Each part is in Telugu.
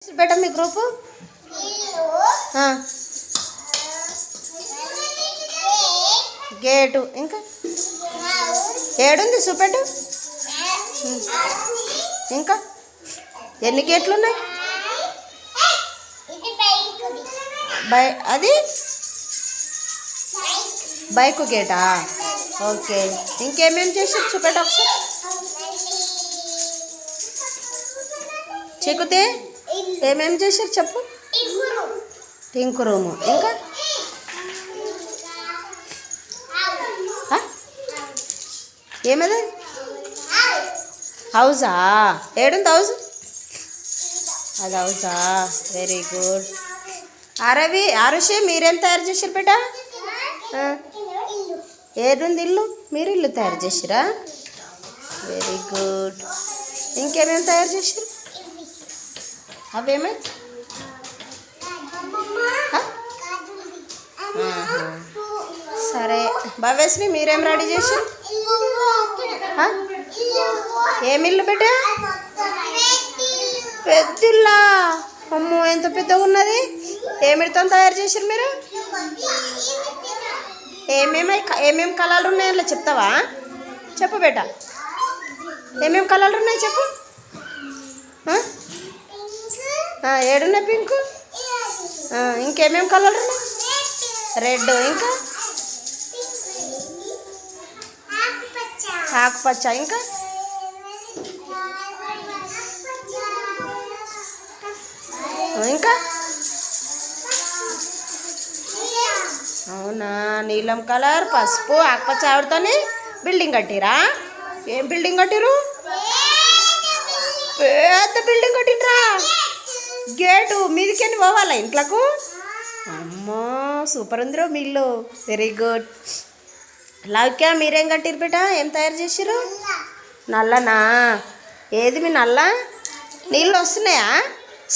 బేటా మీ గ్రూపు గేటు ఇంకా ఏడుంది చూపెట్టు. ఇంకా ఎన్ని గేట్లు ఉన్నాయి? అది బైకు గేటా? ఓకే. ఇంకేమేమి చేసారు చూపెట్టు ఒకసారి. చిక్కుతే ఏమేమి చేశారు చెప్పు. పింక్ రూము ఇంకా ఏమది? హౌజా? ఏడుంది హౌజ్? అది హౌజా? Very good. ఆరుషి మీరేం తయారు చేశారు బేటా? ఏడుంది ఇల్లు? మీరు ఇల్లు తయారు చేసిరా? Very good. ఇంకేమేమి తయారు చేశారు? అవేమే? సరే భవ్యశ్రీ మీరేం రెడీ చేశారు? ఏమిల్లు బేటా? పెద్దిల్లా? అమ్మో ఎంత పెద్దగా ఉన్నది. ఏమిటితో తయారు చేశారు మీరు? ఏమేమి కలర్లు ఉన్నాయి అలా చెప్తావా? చెప్పు బేటా. ఏమేమి కలర్లు ఉన్నాయి చెప్పు. ఏడున్నాయి పింక్? ఇంకేమేమి కలర్లు ఉన్నాయి? రెడ్ ఇంకా ఆకుపచ్చ ఇంకా ఇంకా అవునా? నీలం కలర్, పసుపు, ఆకుపచ్చ ఆవిడతోని బిల్డింగ్ కట్టిరా? ఏం బిల్డింగ్ కట్టిరు? పెద్ద బిల్డింగ్ కట్టిండ్రా? గేటు మీదికెళ్ళి పోవాలా ఇంట్లోకు? అమ్మో సూపర్ ఉందిరో మీ ఇల్లు. Very good. లౌక్య మీరేం కట్టిరు బేటా? ఏం తయారు చేసిరు? నల్లనా? ఏది మీ నల్ల? నీళ్ళు వస్తున్నాయా?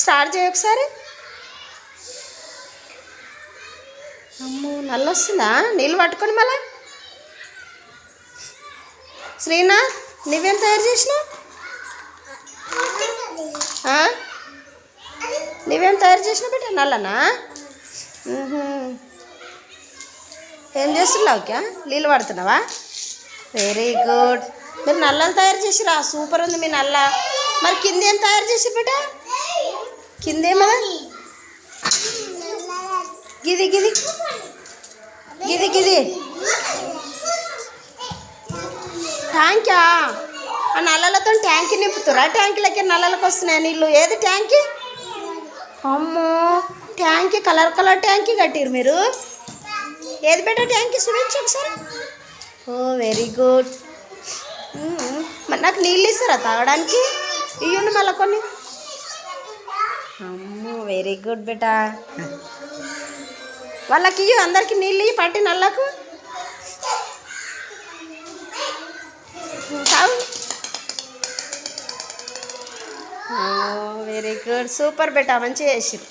స్టార్ట్ చేయ ఒకసారి. అమ్మో నల్ల వస్తుందా? నీళ్ళు పట్టుకొని మళ్ళా. శ్రీనాథ్ నువ్వేం తయారు చేసినావు? నువ్వేం తయారు చేసినావు బేటా? నల్లనా? ఏం చేస్తున్నావు ఓకే? నీళ్ళు పడుతున్నావా? Very good. మీరు నల్లలు తయారు చేసిరా? సూపర్ ఉంది మీ నల్ల. మరి కింద ఏం తయారు చేసిరు బేటా? కిందేమదా? గిది గిది గిది గిది ట్యాంకా? ఆ నల్లలతో ట్యాంక్ నింపుతురా? ట్యాంకులకి నల్లలకు వస్తున్నాయి నీళ్ళు. ఏది ట్యాంకి? అమ్మో ట్యాంకి కలర్ కలర్ ట్యాంకి కట్టిరు మీరు. ఏది బేటా ట్యాంకి చూపించు ఒకసారి. ఓ వెరీ గుడ్. మరి నాకు నీళ్ళు ఇస్తారా తాగడానికి? ఇవ్వండి మళ్ళీ కొన్ని. అమ్మో వెరీ గుడ్ బేటా. వాళ్ళకి ఇవ్వు, అందరికి నీళ్ళు ఇవ్వు పట్టి నల్లకు. తాగు. వెరీ గుడ్ సూపర్ బేటా మంచిగా చేసిరు.